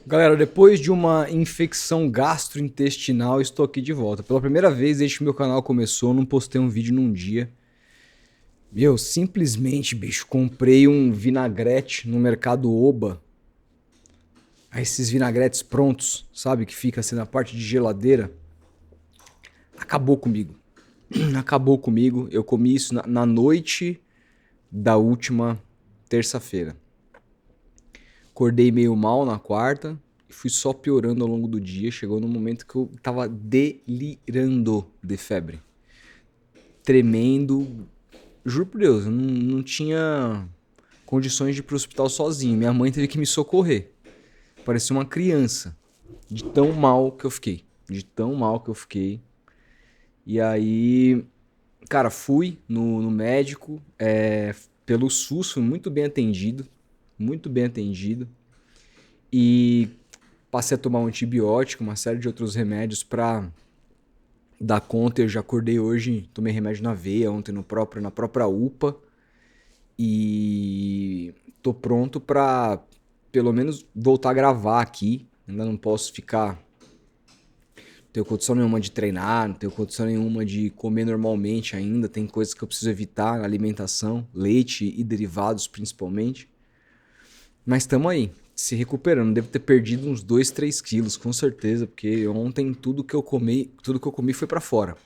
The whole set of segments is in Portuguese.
Galera, depois de uma infecção gastrointestinal, estou aqui de volta. Pela primeira vez desde que meu canal começou, eu não postei um vídeo num dia. Eu simplesmente, bicho, comprei um vinagrete no mercado Oba. Esses vinagretes prontos, sabe? Que fica assim na parte de geladeira. Acabou comigo. Acabou comigo. Eu comi isso na noite da última terça-feira. Acordei meio mal na quarta e fui só piorando ao longo do dia. Chegou no momento que eu tava delirando de febre. Tremendo. Juro por Deus, eu não tinha condições de ir pro hospital sozinho. Minha mãe teve que me socorrer. Parecia uma criança. De tão mal que eu fiquei. De tão mal que eu fiquei. E aí, cara, fui no médico. Pelo SUS, fui muito bem atendido. Muito bem atendido. E passei a tomar um antibiótico, uma série de outros remédios pra dar conta. Eu já acordei hoje, tomei remédio na veia, ontem na própria UPA. E tô pronto pra pelo menos voltar a gravar aqui. Ainda não posso ficar. Não tenho condição nenhuma de treinar, não tenho condição nenhuma de comer normalmente ainda. Tem coisas que eu preciso evitar na alimentação, leite e derivados principalmente. Mas estamos aí, se recuperando. Devo ter perdido uns 2, 3 quilos, com certeza, porque ontem tudo que eu comi foi pra fora.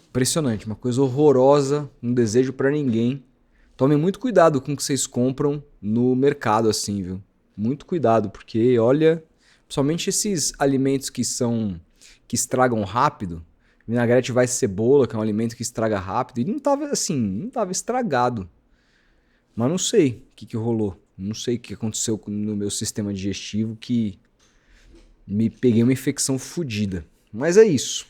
Impressionante, uma coisa horrorosa, não desejo pra ninguém. Tomem muito cuidado com o que vocês compram no mercado assim, viu? Muito cuidado, porque olha, principalmente esses alimentos que estragam rápido. Vinagrete vai cebola, que é um alimento que estraga rápido, e não tava assim, não tava estragado. Mas não sei o que rolou. Não sei o que aconteceu no meu sistema digestivo que me peguei uma infecção fodida. Mas é isso.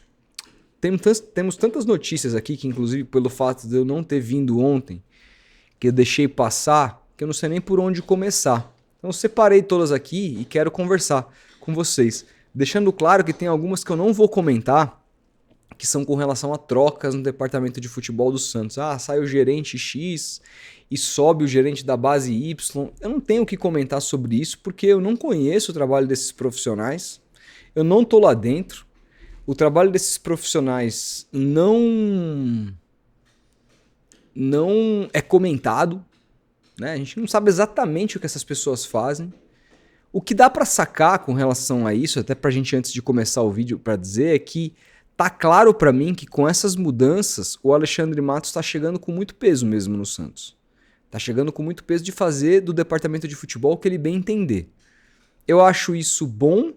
Temos tantas notícias aqui que, inclusive, pelo fato de eu não ter vindo ontem, que eu deixei passar, que eu não sei nem por onde começar. Então eu separei todas aqui e quero conversar com vocês. Deixando claro que tem algumas que eu não vou comentar, que são com relação a trocas no departamento de futebol do Santos. Ah, sai o gerente X e sobe o gerente da base Y. Eu não tenho o que comentar sobre isso porque eu não conheço o trabalho desses profissionais. Eu não tô lá dentro. O trabalho desses profissionais não é comentado, né? A gente não sabe exatamente o que essas pessoas fazem. O que dá pra sacar com relação a isso, até pra gente antes de começar o vídeo pra dizer, é que tá claro pra mim que com essas mudanças o Alexandre Matos tá chegando com muito peso mesmo no Santos. Tá chegando com muito peso de fazer do departamento de futebol o que ele bem entender. Eu acho isso bom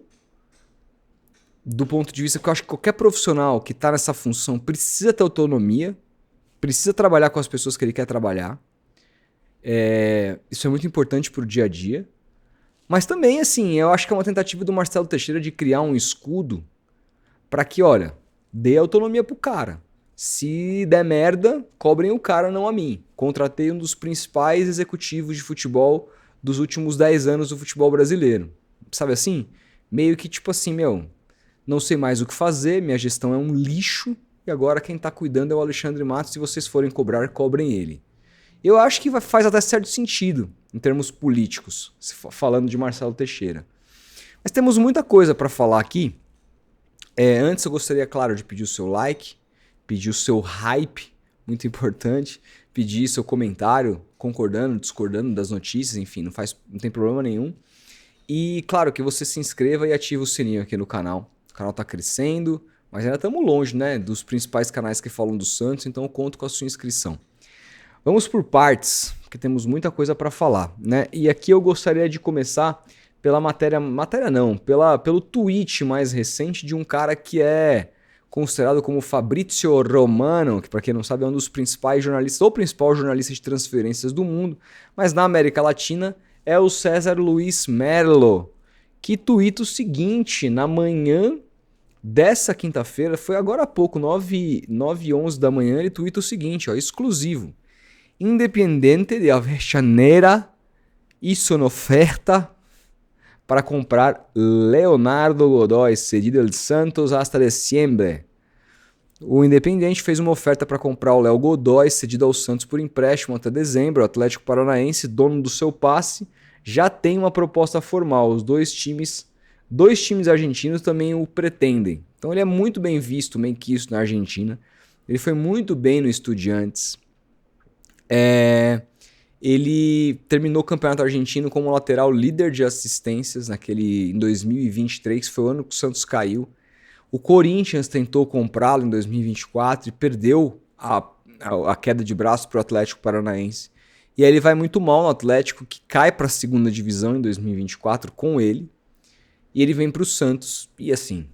do ponto de vista que eu acho que qualquer profissional que tá nessa função precisa ter autonomia, precisa trabalhar com as pessoas que ele quer trabalhar. Isso é muito importante pro dia a dia. Mas também, assim, eu acho que é uma tentativa do Marcelo Teixeira de criar um escudo pra que, olha, dê autonomia pro cara. Se der merda, cobrem o cara, não a mim. Contratei um dos principais executivos de futebol dos últimos 10 anos do futebol brasileiro. Sabe assim? Meio que tipo assim, meu, não sei mais o que fazer, minha gestão é um lixo e agora quem tá cuidando é o Alexandre Matos. Se vocês forem cobrar, cobrem ele. Eu acho que faz até certo sentido em termos políticos, falando de Marcelo Teixeira. Mas temos muita coisa para falar aqui. Antes eu gostaria, claro, de pedir o seu like, pedir o seu hype, muito importante, pedir seu comentário, concordando, discordando das notícias, enfim, não tem problema nenhum. E claro que você se inscreva e ative o sininho aqui no canal. O canal tá crescendo, mas ainda estamos longe, né, dos principais canais que falam do Santos, então eu conto com a sua inscrição. Vamos por partes, porque temos muita coisa para falar, né? E aqui eu gostaria de começar pela pelo tweet mais recente de um cara que é considerado como Fabrizio Romano, que para quem não sabe é um dos principais jornalistas, ou principal jornalista de transferências do mundo, mas na América Latina é o César Luiz Merlo, que tuita o seguinte, na manhã dessa quinta-feira, foi agora há pouco, 9h11 da manhã, ele tuita o seguinte, ó, exclusivo. Independiente de Avellaneda hizo uma oferta para comprar Leonardo Godoy, cedido del Santos hasta diciembre. O Independiente fez uma oferta para comprar o Léo Godoy, cedido ao Santos por empréstimo até dezembro. O Atlético Paranaense, dono do seu passe, já tem uma proposta formal. Dois times argentinos também o pretendem. Então ele é muito bem visto, bem quisto na Argentina. Ele foi muito bem no Estudiantes. Ele terminou o campeonato argentino como lateral líder de assistências em 2023, que foi o ano que o Santos caiu. O Corinthians tentou comprá-lo em 2024 e perdeu a queda de braço para o Atlético Paranaense. E aí ele vai muito mal no Atlético, que cai para a segunda divisão em 2024 com ele. E ele vem para o Santos e assim,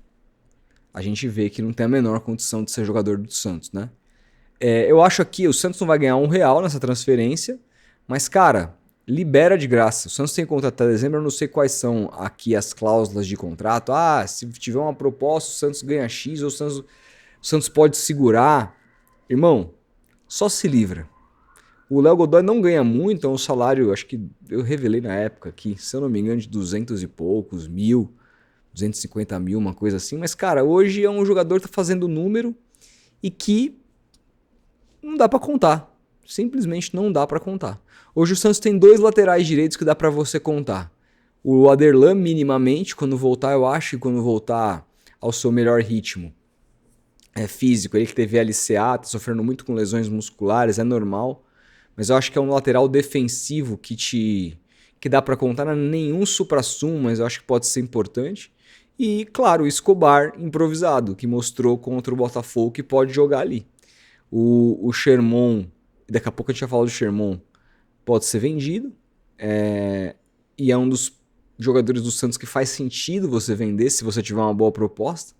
a gente vê que não tem a menor condição de ser jogador do Santos, né? Eu acho aqui, o Santos não vai ganhar R$1 nessa transferência, mas, cara, libera de graça. O Santos tem contrato até dezembro, eu não sei quais são aqui as cláusulas de contrato. Se tiver uma proposta, o Santos ganha X, ou o Santos pode segurar. Irmão, só se livra. O Léo Godoy não ganha muito, é um salário, acho que eu revelei na época aqui, se eu não me engano, de 200 e poucos mil, 250 mil, uma coisa assim. Mas, cara, hoje é um jogador que tá fazendo número e que não dá pra contar. Simplesmente não dá pra contar. Hoje o Santos tem 2 laterais direitos que dá pra você contar. O Aderlan, minimamente, quando voltar, eu acho que quando voltar ao seu melhor ritmo físico, ele que teve LCA, tá sofrendo muito com lesões musculares, é normal. Mas eu acho que é um lateral defensivo que dá pra contar, não é nenhum supra-sumo, mas eu acho que pode ser importante. E, claro, o Escobar improvisado, que mostrou contra o Botafogo que pode jogar ali. O Sherman, daqui a pouco a gente vai falar do Sherman, pode ser vendido. E é um dos jogadores do Santos que faz sentido você vender se você tiver uma boa proposta.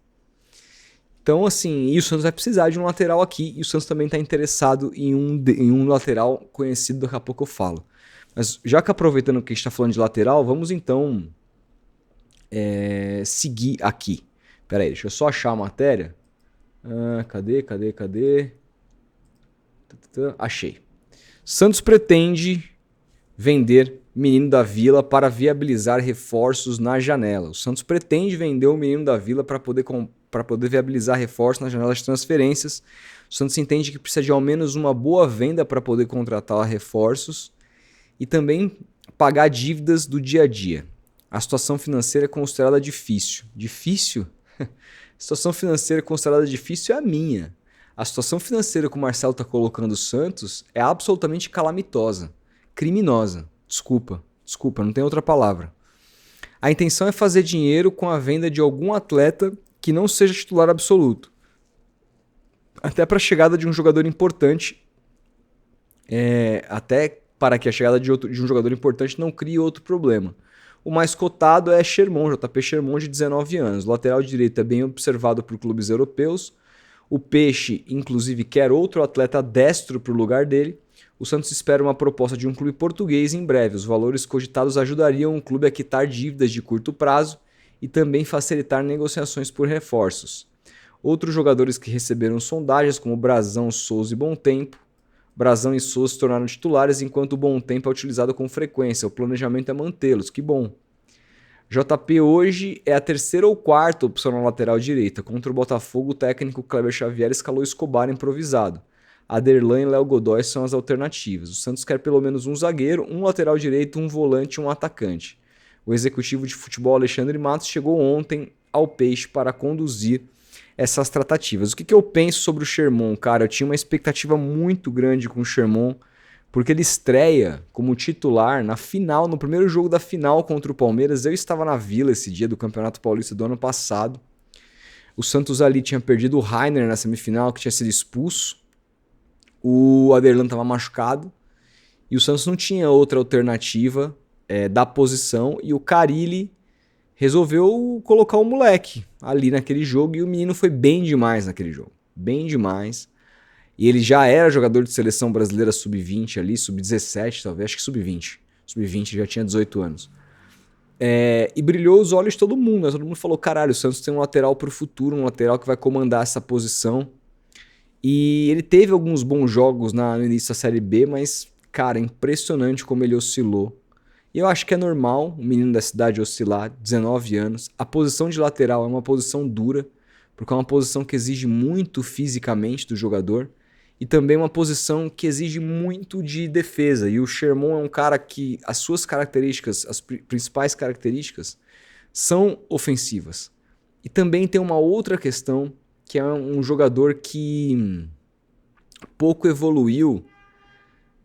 Então, assim, e o Santos vai precisar de um lateral aqui. E o Santos também está interessado em um lateral conhecido, daqui a pouco eu falo. Mas já que aproveitando que a gente está falando de lateral, vamos então seguir aqui. Pera aí, deixa eu só achar a matéria. Cadê? Achei. Santos pretende vender Menino da Vila para viabilizar reforços na janela. O Santos pretende vender o Menino da Vila para poder viabilizar reforços na janela de transferências. O Santos entende que precisa de ao menos uma boa venda para poder contratar reforços e também pagar dívidas do dia a dia. A situação financeira é considerada difícil. Difícil? A situação financeira considerada difícil é a minha. A situação financeira que o Marcelo está colocando o Santos é absolutamente calamitosa, criminosa. Desculpa, não tem outra palavra. A intenção é fazer dinheiro com a venda de algum atleta que não seja titular absoluto. Até para a chegada de um jogador importante, até para que a chegada de um jogador importante não crie outro problema. O mais cotado é Sherman, JP Sherman, de 19 anos. O lateral direito é bem observado por clubes europeus. O Peixe, inclusive, quer outro atleta destro para o lugar dele. O Santos espera uma proposta de um clube português em breve. Os valores cogitados ajudariam o clube a quitar dívidas de curto prazo e também facilitar negociações por reforços. Outros jogadores que receberam sondagens, como Brazão, Souza e Bom Tempo. Brazão e Souza se tornaram titulares, enquanto o Bom Tempo é utilizado com frequência. O planejamento é mantê-los. Que bom. JP hoje é a terceira ou quarta opção na lateral direita. Contra o Botafogo, o técnico Kleber Xavier escalou Escobar improvisado. Aderlan e Léo Godoy são as alternativas. O Santos quer pelo menos um zagueiro, um lateral direito, um volante e um atacante. O executivo de futebol Alexandre Matos chegou ontem ao Peixe para conduzir essas tratativas. O que eu penso sobre o Sherman? Cara, eu tinha uma expectativa muito grande com o Sherman, porque ele estreia como titular na final, no primeiro jogo da final contra o Palmeiras. Eu estava na Vila esse dia do Campeonato Paulista do ano passado. O Santos ali tinha perdido o Rainer na semifinal, que tinha sido expulso. O Aderlan estava machucado. E o Santos não tinha outra alternativa da posição. E o Carille resolveu colocar o moleque ali naquele jogo. E o menino foi bem demais naquele jogo. Bem demais. E ele já era jogador de seleção brasileira sub-20 ali, sub-17 talvez, acho que sub-20. Sub-20, já tinha 18 anos. E brilhou os olhos de todo mundo, né? Todo mundo falou, caralho, o Santos tem um lateral pro futuro, um lateral que vai comandar essa posição. E ele teve alguns bons jogos no início da Série B, mas, cara, impressionante como ele oscilou. E eu acho que é normal um menino da cidade oscilar, 19 anos. A posição de lateral é uma posição dura, porque é uma posição que exige muito fisicamente do jogador. e também uma posição que exige muito de defesa. E o Sherman é um cara que as suas características, as principais características, são ofensivas. E também tem uma outra questão, que é um jogador que pouco evoluiu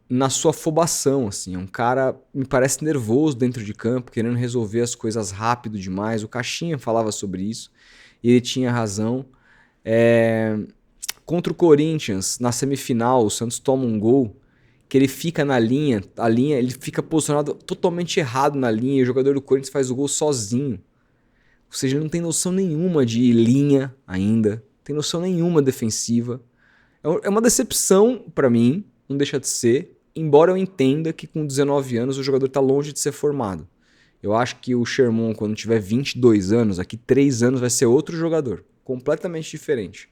na sua afobação, assim. É um cara, me parece, nervoso dentro de campo, querendo resolver as coisas rápido demais. O Caixinha falava sobre isso, e ele tinha razão. Contra o Corinthians, na semifinal, o Santos toma um gol, que ele fica na linha, ele fica posicionado totalmente errado na linha, e o jogador do Corinthians faz o gol sozinho. Ou seja, ele não tem noção nenhuma de linha ainda, não tem noção nenhuma defensiva. É uma decepção pra mim, não deixa de ser, embora eu entenda que com 19 anos o jogador está longe de ser formado. Eu acho que o Sherman, quando tiver 22 anos, daqui 3 anos vai ser outro jogador, completamente diferente.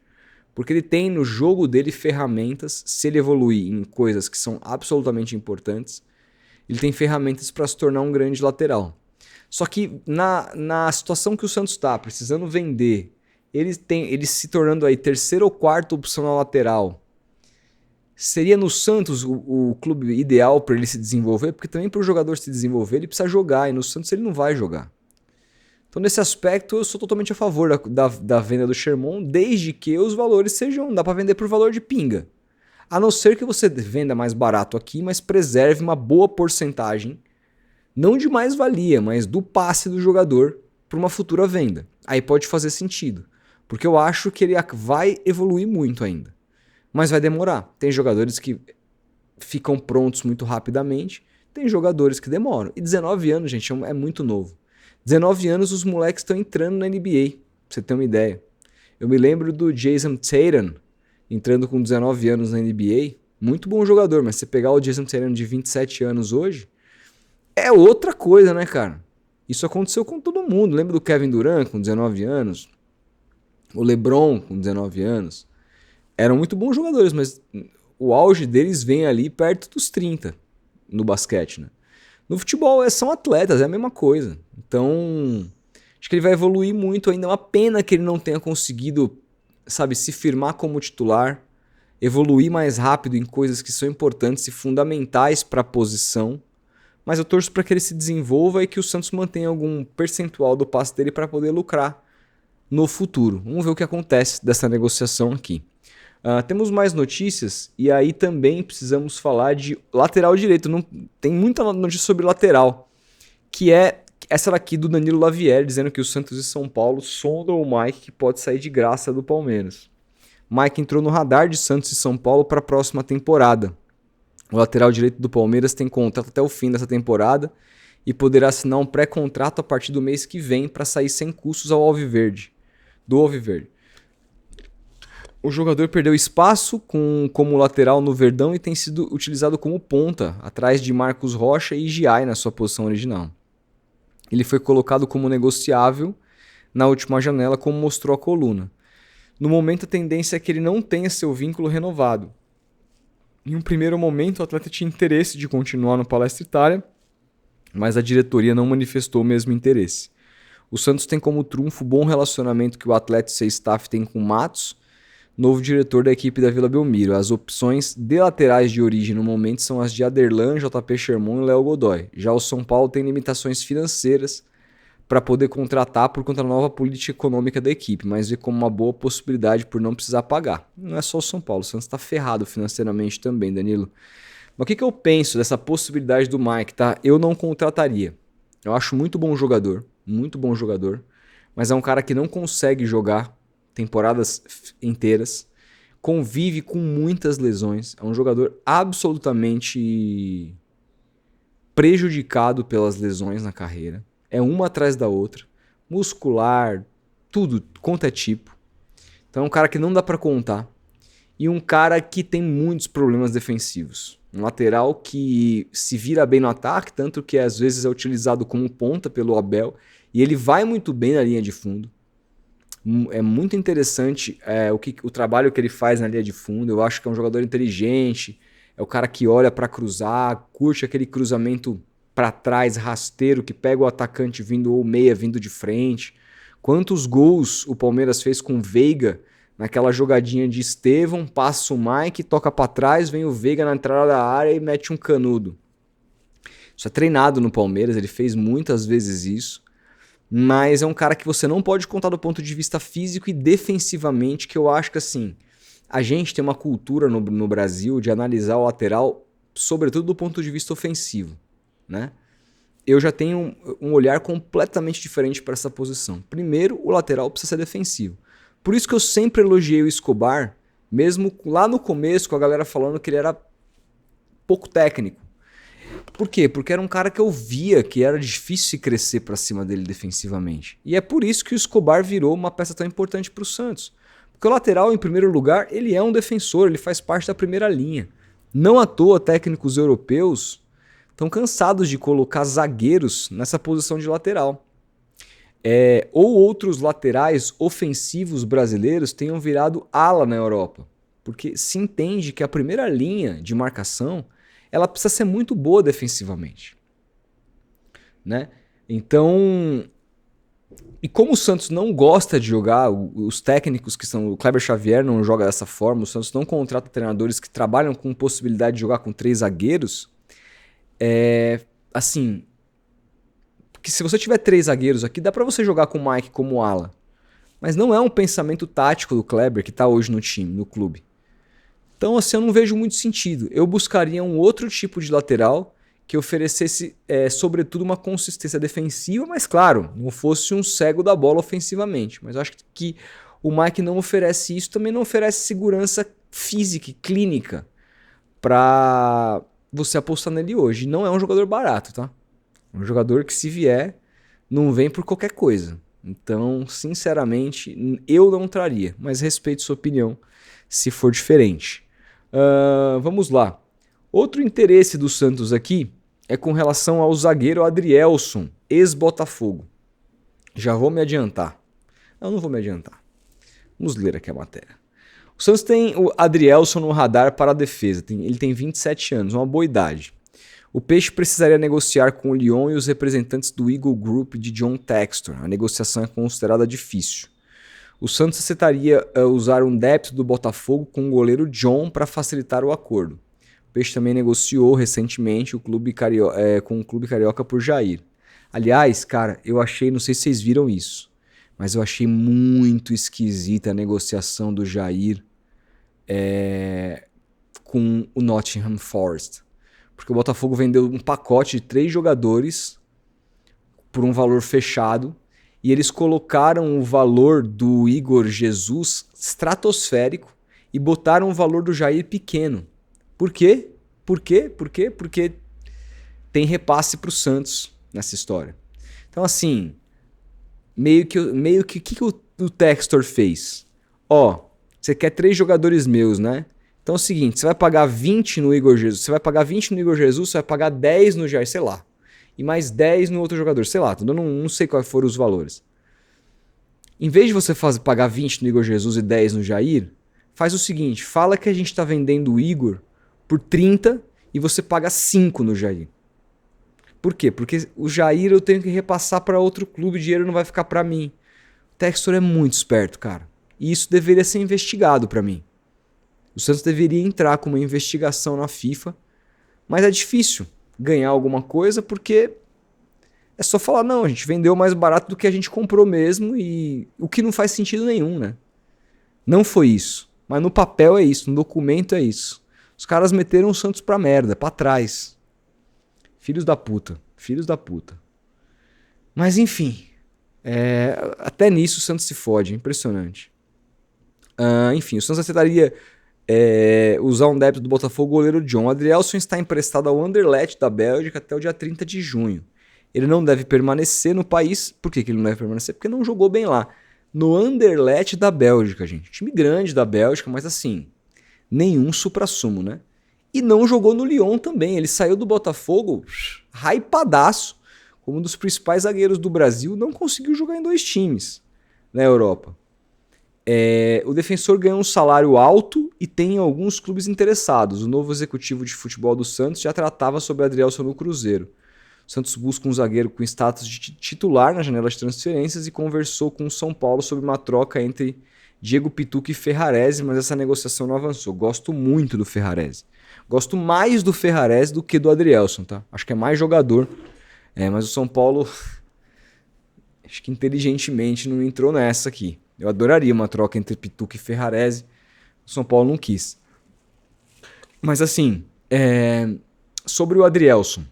Porque ele tem no jogo dele ferramentas, se ele evoluir em coisas que são absolutamente importantes, ele tem ferramentas para se tornar um grande lateral. Só que na situação que o Santos está, precisando vender, ele se tornando aí terceira ou quarta opção na lateral, seria no Santos o clube ideal para ele se desenvolver? Porque também para o jogador se desenvolver ele precisa jogar, e no Santos ele não vai jogar. Então nesse aspecto eu sou totalmente a favor da venda do Sherman, desde que os valores sejam, dá para vender por valor de pinga. A não ser que você venda mais barato aqui, mas preserve uma boa porcentagem, não de mais-valia, mas do passe do jogador para uma futura venda. Aí pode fazer sentido, porque eu acho que ele vai evoluir muito ainda. Mas vai demorar. Tem jogadores que ficam prontos muito rapidamente, tem jogadores que demoram. E 19 anos, gente, é muito novo. 19 anos os moleques estão entrando na NBA, pra você ter uma ideia. Eu me lembro do Jason Tatum entrando com 19 anos na NBA. Muito bom jogador, mas você pegar o Jason Tatum de 27 anos hoje, é outra coisa, né, cara? Isso aconteceu com todo mundo. Lembra do Kevin Durant com 19 anos? O LeBron com 19 anos? Eram muito bons jogadores, mas o auge deles vem ali perto dos 30 no basquete, né? No futebol são atletas, é a mesma coisa. Então, acho que ele vai evoluir muito ainda. É uma pena que ele não tenha conseguido, sabe, se firmar como titular, evoluir mais rápido em coisas que são importantes e fundamentais para a posição. Mas eu torço para que ele se desenvolva e que o Santos mantenha algum percentual do passe dele para poder lucrar no futuro. Vamos ver o que acontece dessa negociação aqui. Temos mais notícias e aí também precisamos falar de lateral direito. Não, tem muita notícia sobre lateral, que é essa daqui do Danilo Lavieri, dizendo que o Santos e São Paulo sondam o Mike, que pode sair de graça do Palmeiras. Mike entrou no radar de Santos e São Paulo para a próxima temporada. O lateral direito do Palmeiras tem contrato até o fim dessa temporada e poderá assinar um pré-contrato a partir do mês que vem para sair sem custos ao Alviverde. O jogador perdeu espaço como lateral no Verdão e tem sido utilizado como ponta, atrás de Marcos Rocha e Giai na sua posição original. Ele foi colocado como negociável na última janela, como mostrou a coluna. No momento, a tendência é que ele não tenha seu vínculo renovado. Em um primeiro momento, o atleta tinha interesse de continuar no Palestra Itália, mas a diretoria não manifestou o mesmo interesse. O Santos tem como trunfo o bom relacionamento que o atleta e seu staff têm com Matos, novo diretor da equipe da Vila Belmiro. As opções de laterais de origem no momento são as de Aderlan, JP Sherman e Léo Godoy. Já o São Paulo tem limitações financeiras para poder contratar por conta da nova política econômica da equipe, mas vê como uma boa possibilidade por não precisar pagar. Não é só o São Paulo, o Santos está ferrado financeiramente também, Danilo. Mas o que eu penso dessa possibilidade do Mike, tá? Eu não contrataria. Eu acho muito bom jogador, mas é um cara que não consegue jogar temporadas inteiras, convive com muitas lesões, é um jogador absolutamente prejudicado pelas lesões na carreira, é uma atrás da outra, muscular, tudo, quanto é tipo. Então é um cara que não dá para contar e um cara que tem muitos problemas defensivos. Um lateral que se vira bem no ataque, tanto que às vezes é utilizado como ponta pelo Abel e ele vai muito bem na linha de fundo. É muito interessante o trabalho que ele faz na linha de fundo. Eu acho que é um jogador inteligente, é o cara que olha para cruzar, curte aquele cruzamento para trás, rasteiro, que pega o atacante vindo ou meia vindo de frente. Quantos gols o Palmeiras fez com Veiga naquela jogadinha de Estevão, passa o Mike, toca pra trás, vem o Veiga na entrada da área e mete um canudo. Isso é treinado no Palmeiras, ele fez muitas vezes isso, mas é um cara que você não pode contar do ponto de vista físico e defensivamente, que eu acho que assim, a gente tem uma cultura no Brasil de analisar o lateral, sobretudo do ponto de vista ofensivo, né? Eu já tenho um olhar completamente diferente para essa posição. Primeiro, o lateral precisa ser defensivo. Por isso que eu sempre elogiei o Escobar, mesmo lá no começo com a galera falando que ele era pouco técnico. Por quê? Porque era um cara que eu via que era difícil crescer para cima dele defensivamente. E é por isso que o Escobar virou uma peça tão importante para o Santos. Porque o lateral, em primeiro lugar, ele é um defensor, ele faz parte da primeira linha. Não à toa, técnicos europeus estão cansados de colocar zagueiros nessa posição de lateral. Ou outros laterais ofensivos brasileiros tenham virado ala na Europa. Porque se entende que a primeira linha de marcação ela precisa ser muito boa defensivamente, né? Então, e como o Santos não gosta de jogar, os técnicos que são, o Kleber Xavier não joga dessa forma, o Santos não contrata treinadores que trabalham com possibilidade de jogar com 3 zagueiros, assim, que se você tiver 3 zagueiros aqui, dá pra você jogar com o Mike como ala, mas não é um pensamento tático do Kleber que tá hoje no time, no clube. Então, assim, eu não vejo muito sentido. Eu buscaria um outro tipo de lateral que oferecesse, sobretudo, uma consistência defensiva, mas, claro, não fosse um cego da bola ofensivamente. Mas eu acho que o Mike não oferece isso, também não oferece segurança física e clínica para você apostar nele hoje. Não é um jogador barato, tá? É um jogador que, se vier, não vem por qualquer coisa. Então, sinceramente, eu não traria, mas respeito sua opinião se for diferente. Vamos lá. Outro interesse do Santos aqui é com relação ao zagueiro Adrielson, ex-Botafogo. Já vou me adiantar. Não vou me adiantar. Vamos ler aqui a matéria. O Santos tem o Adrielson no radar para a defesa. Ele tem 27 anos, uma boa idade. O Peixe precisaria negociar com o Lyon e os representantes do Eagle Group de John Textor. A negociação é considerada difícil. O Santos aceitaria usar um débito do Botafogo com o goleiro John para facilitar o acordo. O Peixe também negociou recentemente com o clube carioca por Jair. Aliás, cara, eu achei, não sei se vocês viram isso, mas eu achei muito esquisita a negociação do Jair com o Nottingham Forest. Porque o Botafogo vendeu um pacote de 3 jogadores por um valor fechado. E eles colocaram o valor do Igor Jesus estratosférico e botaram o valor do Jair pequeno. Por quê? Porque tem repasse para o Santos nessa história. Então, assim, meio que o que o Textor fez? Você quer 3 jogadores meus, né? Então é o seguinte, você vai pagar 20 no Igor Jesus, você vai pagar 10 no Jair, sei lá. E mais 10 no outro jogador, sei lá, não sei quais foram os valores. Em vez de você pagar 20 no Igor Jesus e 10 no Jair, faz o seguinte, fala que a gente está vendendo o Igor por 30 e você paga 5 no Jair. Por quê? Porque o Jair eu tenho que repassar para outro clube, o dinheiro não vai ficar para mim. O Textor é muito esperto, cara. E isso deveria ser investigado para mim. O Santos deveria entrar com uma investigação na FIFA, mas é difícil ganhar alguma coisa, porque é só falar, não, a gente vendeu mais barato do que a gente comprou mesmo, e o que não faz sentido nenhum, né? Não foi isso, mas no papel é isso, no documento é isso. Os caras meteram o Santos pra merda, pra trás. Filhos da puta. Mas enfim, até nisso o Santos se fode, impressionante. Enfim, o Santos aceitaria usar um débito do Botafogo, o goleiro John. O Adrielson está emprestado ao Anderlecht da Bélgica até o dia 30 de junho. Ele não deve permanecer no país. Por que ele não deve permanecer? Porque não jogou bem lá. No Anderlecht da Bélgica, gente. Time grande da Bélgica, mas assim, nenhum suprassumo, né? E não jogou no Lyon também. Ele saiu do Botafogo hypadaço, como um dos principais zagueiros do Brasil, não conseguiu jogar em 2 times na Europa. O defensor ganhou um salário alto e tem alguns clubes interessados. O novo executivo de futebol do Santos já tratava sobre Adrielson no Cruzeiro. O Santos busca um zagueiro com status de titular na janela de transferências e conversou com o São Paulo sobre uma troca entre Diego Pituca e Ferrarese, mas essa negociação não avançou. Gosto muito do Ferrarese. Gosto mais do Ferrarese do que do Adrielson, tá? Acho que é mais jogador. Mas o São Paulo, acho que inteligentemente não entrou nessa aqui. Eu adoraria uma troca entre Pituca e Ferrarese. O São Paulo não quis. Mas assim, sobre o Adrielson.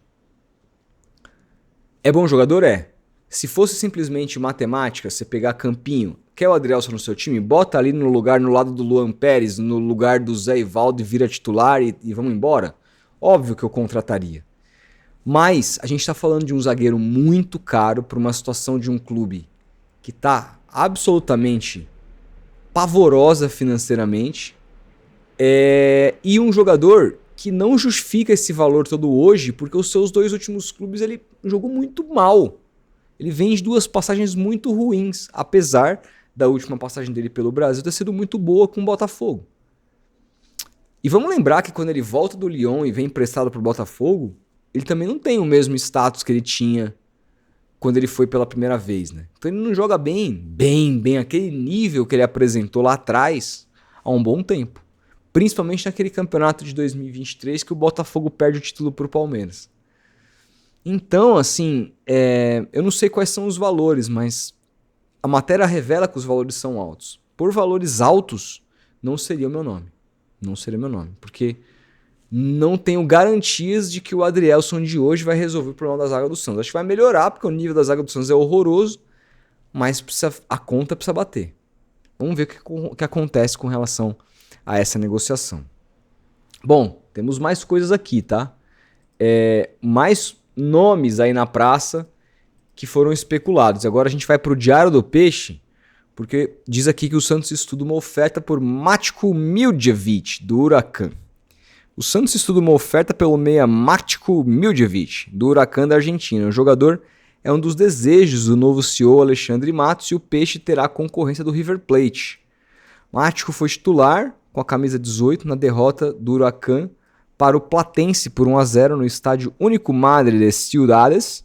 É bom jogador? É. Se fosse simplesmente matemática, você pegar Campinho, quer o Adrielson no seu time? Bota ali no lugar, no lado do Luan Pérez, no lugar do Zé Ivaldo e vira titular e vamos embora? Óbvio que eu contrataria. Mas a gente está falando de um zagueiro muito caro para uma situação de um clube que está absolutamente pavorosa financeiramente e um jogador que não justifica esse valor todo hoje porque os seus 2 últimos clubes ele jogou muito mal. Ele vem de 2 passagens muito ruins, apesar da última passagem dele pelo Brasil ter sido muito boa com o Botafogo. E vamos lembrar que quando ele volta do Lyon e vem emprestado para o Botafogo, ele também não tem o mesmo status que ele tinha quando ele foi pela primeira vez, né? Então ele não joga bem aquele nível que ele apresentou lá atrás há um bom tempo. Principalmente naquele campeonato de 2023 que o Botafogo perde o título para o Palmeiras. Então, assim, eu não sei quais são os valores, mas a matéria revela que os valores são altos. Por valores altos, não seria o meu nome. Não seria meu nome, porque não tenho garantias de que o Adrielson de hoje vai resolver o problema da zaga do Santos. Acho que vai melhorar, porque o nível da zaga do Santos é horroroso, mas a conta precisa bater. Vamos ver o que acontece com relação a essa negociação. Bom, temos mais coisas aqui, tá? Mais nomes aí na praça que foram especulados. Agora a gente vai pro Diário do Peixe, porque diz aqui que o Santos estuda uma oferta por Matko Miljevic, do Huracan. O Santos estuda uma oferta pelo meia Matko Miljevic, do Huracan da Argentina. O jogador é um dos desejos do novo CEO Alexandre Matos e o Peixe terá concorrência do River Plate. Matko foi titular com a camisa 18 na derrota do Huracan para o Platense por 1-0 no estádio Único Madre de Ciudades,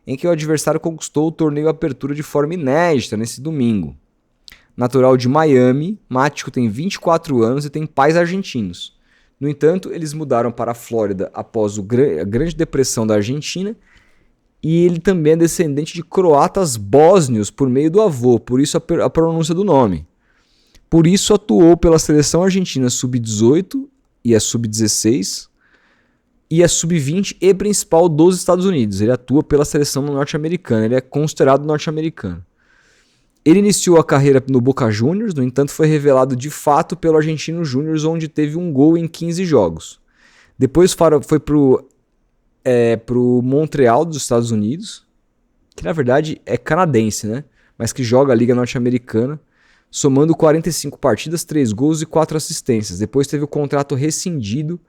em que o adversário conquistou o torneio Apertura de forma inédita nesse domingo. Natural de Miami, Matko tem 24 anos e tem pais argentinos. No entanto, eles mudaram para a Flórida após a Grande Depressão da Argentina e ele também é descendente de croatas bósnios por meio do avô, por isso a pronúncia do nome. Por isso atuou pela seleção argentina sub-18 e a sub-16 e a sub-20 e principal dos Estados Unidos. Ele atua pela seleção norte-americana, ele é considerado norte-americano. Ele iniciou a carreira no Boca Juniors, no entanto foi revelado de fato pelo Argentino Júnior, onde teve um gol em 15 jogos. Depois foi pro Montreal dos Estados Unidos, que na verdade é canadense, né? Mas que joga a Liga Norte-Americana, somando 45 partidas, 3 gols e 4 assistências. Depois teve o contrato rescindido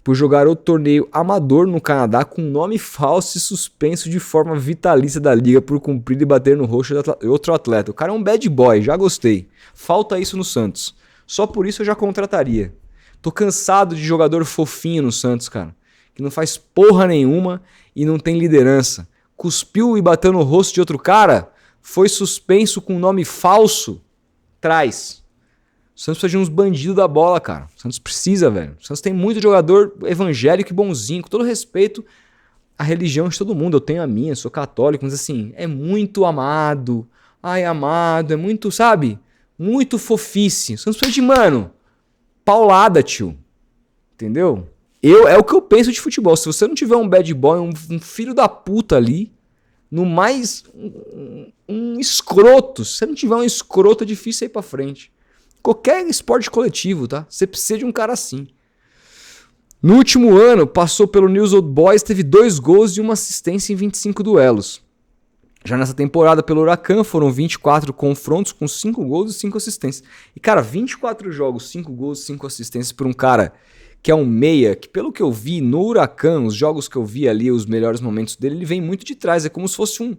por jogar outro torneio amador no Canadá com nome falso e suspenso de forma vitalícia da liga por cumprir e bater no rosto de outro atleta. O cara é um bad boy, já gostei. Falta isso no Santos. Só por isso eu já contrataria. Tô cansado de jogador fofinho no Santos, cara. Que não faz porra nenhuma e não tem liderança. Cuspiu e bateu no rosto de outro cara, foi suspenso com nome falso. Traz. O Santos precisa de uns bandidos da bola, cara. O Santos precisa, velho. O Santos tem muito jogador evangélico e bonzinho. Com todo respeito à religião de todo mundo. Eu tenho a minha, sou católico, mas assim, é muito amado. Ai, amado, é muito, sabe? Muito fofice. O Santos precisa de, mano, paulada, tio. Entendeu? É o que eu penso de futebol. Se você não tiver um bad boy, um filho da puta ali, no mais, um escroto. Se você não tiver um escroto, é difícil ir pra frente. Qualquer esporte coletivo, tá? Você precisa de um cara assim. No último ano, passou pelo News Old Boys, teve 2 gols e 1 assistência em 25 duelos. Já nessa temporada pelo Huracan foram 24 confrontos com 5 gols e 5 assistências. E cara, 24 jogos, 5 gols e 5 assistências por um cara que é um meia, que pelo que eu vi no Huracan, os jogos que eu vi ali, os melhores momentos dele, ele vem muito de trás. É como se fosse um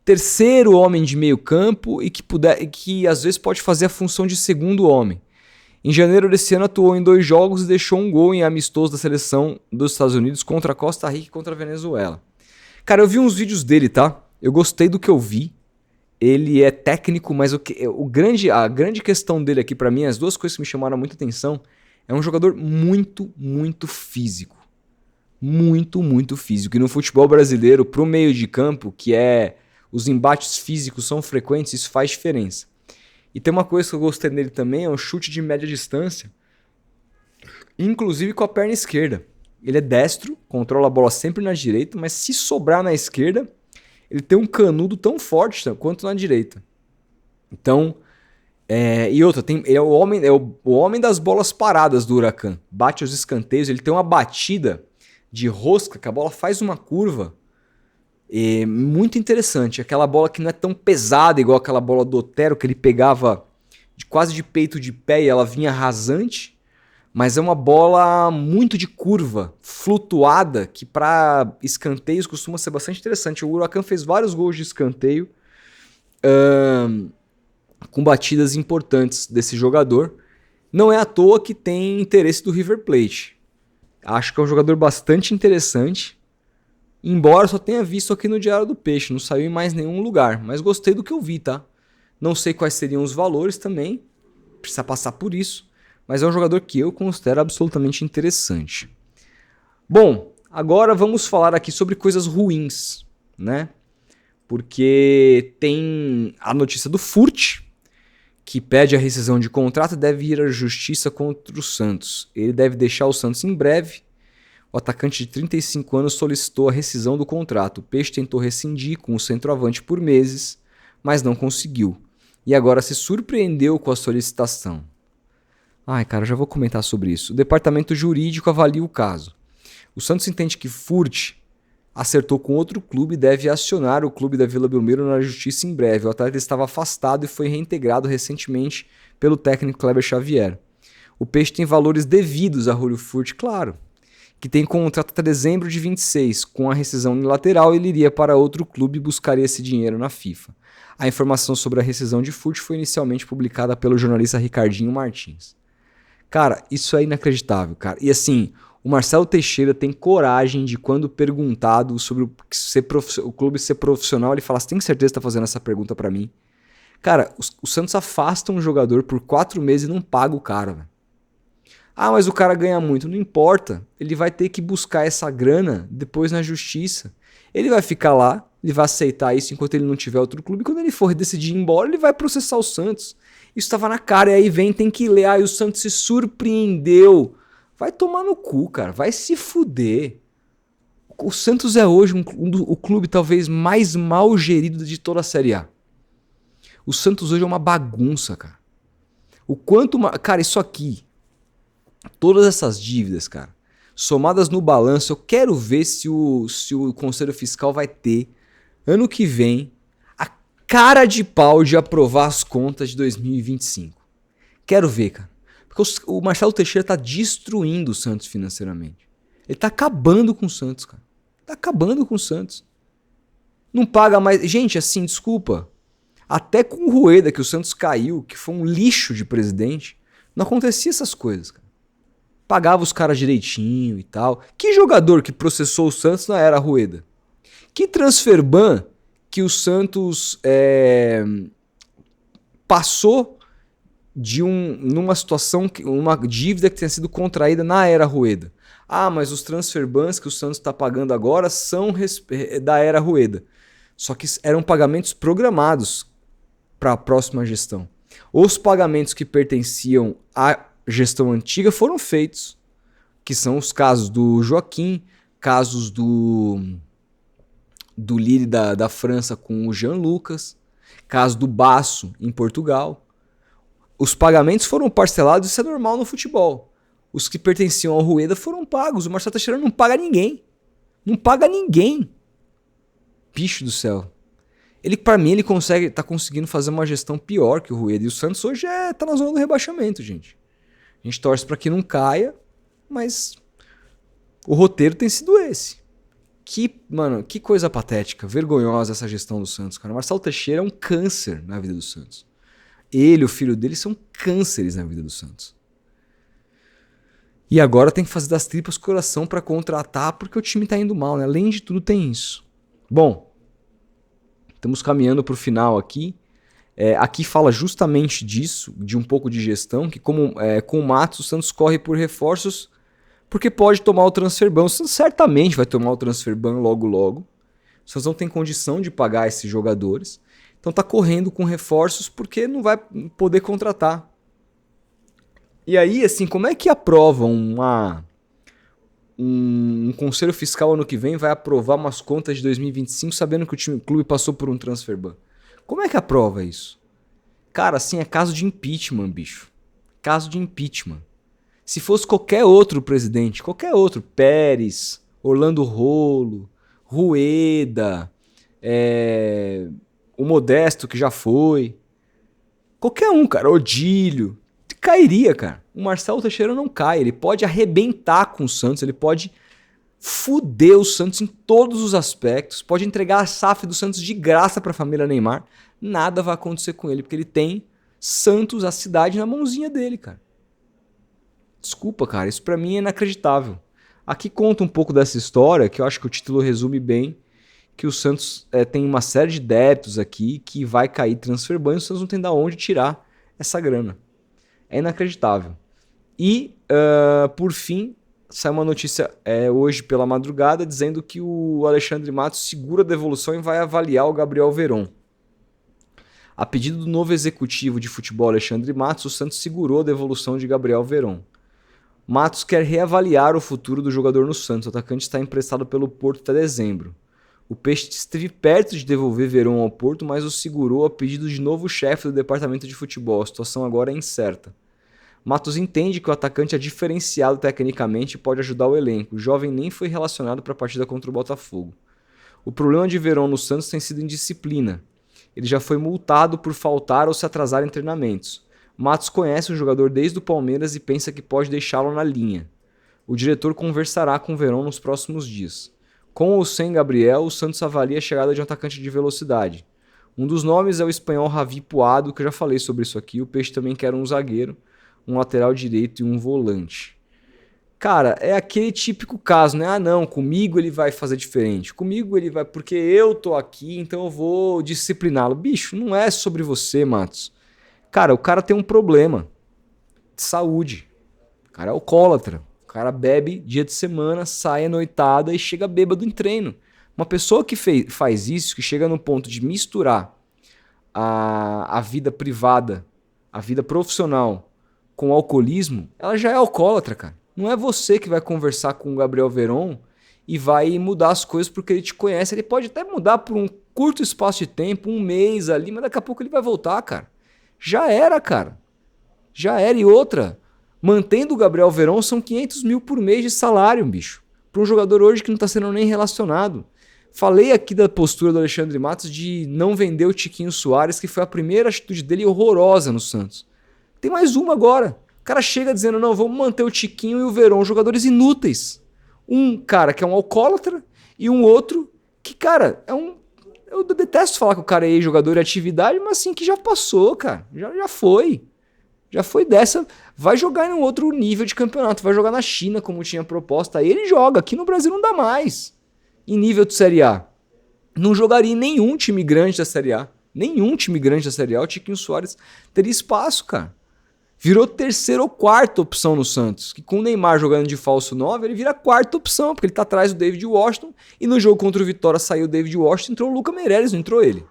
terceiro homem de meio campo e que às vezes pode fazer a função de segundo homem. Em janeiro desse ano atuou em 2 jogos e deixou um gol em amistoso da seleção dos Estados Unidos contra a Costa Rica e contra a Venezuela. Cara, eu vi uns vídeos dele, tá? Eu gostei do que eu vi. ele é técnico, mas a grande questão dele aqui pra mim, as duas coisas que me chamaram muita atenção, é um jogador muito, muito físico. Muito, muito físico. E no futebol brasileiro, pro meio de campo, que é os embates físicos são frequentes, isso faz diferença. E tem uma coisa que eu gostei nele também, é um chute de média distância, inclusive com a perna esquerda. Ele é destro, controla a bola sempre na direita, mas se sobrar na esquerda, ele tem um canudo tão forte quanto na direita. Então, e outra, ele é o homem das bolas paradas do Huracan. Bate os escanteios, ele tem uma batida de rosca, que a bola faz uma curva muito interessante. Aquela bola que não é tão pesada igual aquela bola do Otero, que ele pegava quase de peito de pé e ela vinha rasante. Mas é uma bola muito de curva, flutuada, que para escanteios costuma ser bastante interessante. O Huracan fez vários gols de escanteio com batidas importantes desse jogador. Não é à toa que tem interesse do River Plate. Acho que é um jogador bastante interessante, embora só tenha visto aqui no Diário do Peixe, não saiu em mais nenhum lugar, mas gostei do que eu vi, tá? Não sei quais seriam os valores também, precisa passar por isso, mas é um jogador que eu considero absolutamente interessante. Bom, agora vamos falar aqui sobre coisas ruins, né? Porque tem a notícia do Furt, que pede a rescisão de contrato e deve ir à justiça contra o Santos. Ele deve deixar o Santos em breve. O atacante de 35 anos solicitou a rescisão do contrato. O Peixe tentou rescindir com o centroavante por meses, mas não conseguiu. E agora se surpreendeu com a solicitação. Ai, cara, eu já vou comentar sobre isso. O departamento jurídico avalia o caso. O Santos entende que Furt acertou com outro clube e deve acionar o clube da Vila Belmiro na justiça em breve. O atleta estava afastado e foi reintegrado recentemente pelo técnico Kleber Xavier. O Peixe tem valores devidos a Julio Furt, claro, que tem contrato até dezembro de 26. Com a rescisão unilateral, ele iria para outro clube e buscaria esse dinheiro na FIFA. A informação sobre a rescisão de Furt foi inicialmente publicada pelo jornalista Ricardinho Martins. Cara, isso é inacreditável, cara. E assim, o Marcelo Teixeira tem coragem de, quando perguntado sobre o clube ser profissional, ele fala: "Você tem certeza que está fazendo essa pergunta para mim?" Cara, o Santos afasta um jogador por 4 meses e não paga o cara, velho. Ah, mas o cara ganha muito. Não importa. Ele vai ter que buscar essa grana depois na justiça. Ele vai ficar lá, ele vai aceitar isso enquanto ele não tiver outro clube. Quando ele for decidir ir embora, ele vai processar o Santos. Isso estava na cara. E aí tem que ler. Ah, e o Santos se surpreendeu. Vai tomar no cu, cara. Vai se fuder. O Santos é hoje o clube talvez mais mal gerido de toda a Série A. O Santos hoje é uma bagunça, cara. Cara, isso aqui, todas essas dívidas, cara, somadas no balanço, eu quero ver se o Conselho Fiscal vai ter, ano que vem, a cara de pau de aprovar as contas de 2025. Quero ver, cara. Porque o Marcelo Teixeira tá destruindo o Santos financeiramente. Ele tá acabando com o Santos, cara. Tá acabando com o Santos. Não paga mais. Gente, assim, desculpa. Até com o Rueda, que o Santos caiu, que foi um lixo de presidente, não acontecia essas coisas, cara. Pagava os caras direitinho e tal. Que jogador que processou o Santos na era Rueda? Que transfer ban que o Santos passou numa situação, uma dívida que tenha sido contraída na era Rueda? Ah, mas os transfer bans que o Santos está pagando agora são da era Rueda. Só que eram pagamentos programados para a próxima gestão. Os pagamentos que pertenciam à gestão antiga foram feitos, que são os casos do Joaquim, casos do Lille da França com o Jean Lucas, caso do Basso em Portugal. Os pagamentos foram parcelados, isso é normal no futebol. Os que pertenciam ao Rueda foram pagos. O Marcelo Teixeira não paga ninguém. Não paga ninguém. Bicho do céu. Ele, pra mim, ele tá conseguindo fazer uma gestão pior que o Rueda. E o Santos hoje tá na zona do rebaixamento, gente. A gente torce pra que não caia, mas o roteiro tem sido esse. Mano, que coisa patética, vergonhosa essa gestão do Santos, cara. O Marcelo Teixeira é um câncer na vida do Santos. Ele e o filho dele são cânceres na vida do Santos. E agora tem que fazer das tripas coração pra contratar, porque o time tá indo mal, né? Além de tudo tem isso. Bom, Estamos caminhando para o final aqui. Aqui fala justamente disso, de um pouco de gestão, que com o Matos, o Santos corre por reforços porque pode tomar o transfer ban. O Santos certamente vai tomar o transfer ban logo logo. O Santos não tem condição de pagar esses jogadores. Então tá correndo com reforços porque não vai poder contratar. E aí, assim, como é que aprova um conselho fiscal ano que vem vai aprovar umas contas de 2025 sabendo que o clube passou por um transfer ban? Como é que aprova isso? Cara, assim, é caso de impeachment, bicho. Caso de impeachment. Se fosse qualquer outro presidente, qualquer outro, Pérez, Orlando Rolo, Rueda, o Modesto, que já foi, qualquer um, cara, Odílio, cairia, cara. O Marcelo Teixeira não cai, ele pode arrebentar com o Santos, ele pode fuder o Santos em todos os aspectos, pode entregar a SAF do Santos de graça pra família Neymar, nada vai acontecer com ele, porque ele tem Santos, a cidade, na mãozinha dele, cara. Desculpa, cara, isso pra mim é inacreditável. Aqui conta um pouco dessa história, que eu acho que o título resume bem, que o Santos tem uma série de débitos aqui, que vai cair transfer ban, e o Santos não tem de onde tirar essa grana. É inacreditável. E, por fim, sai uma notícia hoje pela madrugada dizendo que o Alexandre Matos segura a devolução e vai avaliar o Gabriel Veron. A pedido do novo executivo de futebol Alexandre Matos, o Santos segurou a devolução de Gabriel Veron. Matos quer reavaliar o futuro do jogador no Santos. O atacante está emprestado pelo Porto até dezembro. O Peixe esteve perto de devolver Veron ao Porto, mas o segurou a pedido de novo chefe do departamento de futebol. A situação agora é incerta. Matos entende que o atacante é diferenciado tecnicamente e pode ajudar o elenco. O jovem nem foi relacionado para a partida contra o Botafogo. O problema de Veron no Santos tem sido indisciplina. Ele já foi multado por faltar ou se atrasar em treinamentos. Matos conhece o jogador desde o Palmeiras e pensa que pode deixá-lo na linha. O diretor conversará com o Veron nos próximos dias. Com ou sem Gabriel, o Santos avalia a chegada de um atacante de velocidade. Um dos nomes é o espanhol Javi Puado, que eu já falei sobre isso aqui. O Peixe também quer um zagueiro, um lateral direito e um volante. Cara, é aquele típico caso, né? Ah, não, comigo ele vai fazer diferente. Comigo ele vai, porque eu tô aqui, então eu vou discipliná-lo. Bicho, não é sobre você, Matos. Cara, o cara tem um problema de saúde. O cara é alcoólatra. O cara bebe dia de semana, sai à noitada e chega bêbado em treino. Uma pessoa que faz isso, que chega no ponto de misturar a vida privada, a vida profissional com o alcoolismo, ela já é alcoólatra, cara. Não é você que vai conversar com o Gabriel Veron e vai mudar as coisas porque ele te conhece. Ele pode até mudar por um curto espaço de tempo, um mês ali, mas daqui a pouco ele vai voltar, cara. Já era, cara. Já era. E outra, mantendo o Gabriel Veron são 500 mil por mês de salário, bicho. Para um jogador hoje que não está sendo nem relacionado. Falei aqui da postura do Alexandre Matos de não vender o Tiquinho Soares, que foi a primeira atitude dele horrorosa no Santos. Tem mais uma agora. O cara chega dizendo, não, vamos manter o Tiquinho e o Veron, jogadores inúteis. Um cara que é um alcoólatra e um outro que, cara, eu detesto falar que o cara é ex-jogador em atividade, mas assim, que já passou, cara. Já foi. Já foi dessa. Vai jogar em um outro nível de campeonato. Vai jogar na China, como tinha proposta. Aí ele joga. Aqui no Brasil não dá mais. Em nível de Série A. Não jogaria em nenhum time grande da Série A. Nenhum time grande da Série A. O Tiquinho Soares teria espaço, cara. Virou terceira ou quarta opção no Santos. Que com o Neymar jogando de falso 9, ele vira a quarta opção, porque ele tá atrás do David Washington. E no jogo contra o Vitória saiu o David Washington, entrou o Luca Meireles, não entrou ele.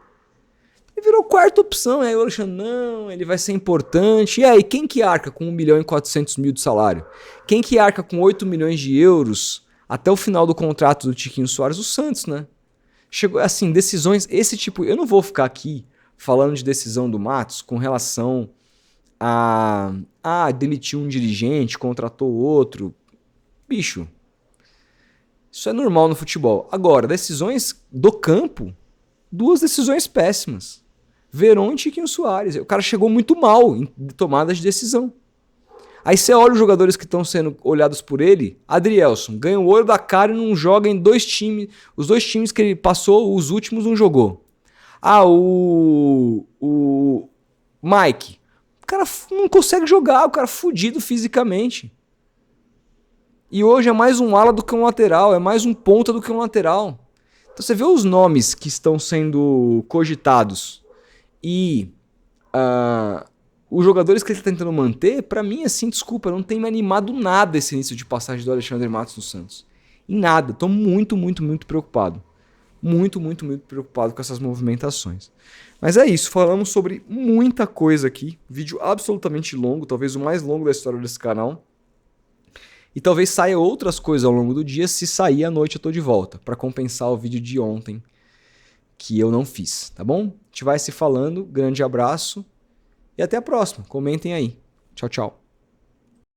Ele virou quarta opção. Aí o Alexandre, não, ele vai ser importante. E aí, quem que arca com 1 milhão e 400 mil de salário? Quem que arca com 8 milhões de euros até o final do contrato do Tiquinho Soares? O Santos, né? Chegou, assim, decisões, esse tipo... Eu não vou ficar aqui falando de decisão do Matos com relação demitiu um dirigente, contratou outro. Bicho, isso é normal no futebol. Agora, decisões do campo, 2 decisões péssimas. Veron e Tiquinho Soares. O cara chegou muito mal em tomadas de decisão. Aí você olha os jogadores que estão sendo olhados por ele. Adrielson ganha o olho da cara e não joga em 2 times. Os 2 times que ele passou, os últimos não jogou. O Mike. O cara não consegue jogar, o cara fudido fisicamente. E hoje é mais um ala do que um lateral, é mais um ponta do que um lateral. Então você vê os nomes que estão sendo cogitados e os jogadores que ele está tentando manter, para mim, assim, desculpa, não tem me animado nada esse início de passagem do Alexandre Matos no Santos. Em nada. Tô muito, muito, muito preocupado. Muito, muito, muito preocupado com essas movimentações. Mas é isso, falamos sobre muita coisa aqui. Vídeo absolutamente longo, talvez o mais longo da história desse canal. E talvez saia outras coisas ao longo do dia. Se sair à noite eu tô de volta, para compensar o vídeo de ontem que eu não fiz, tá bom? A gente vai se falando, grande abraço e até a próxima. Comentem aí. Tchau, tchau.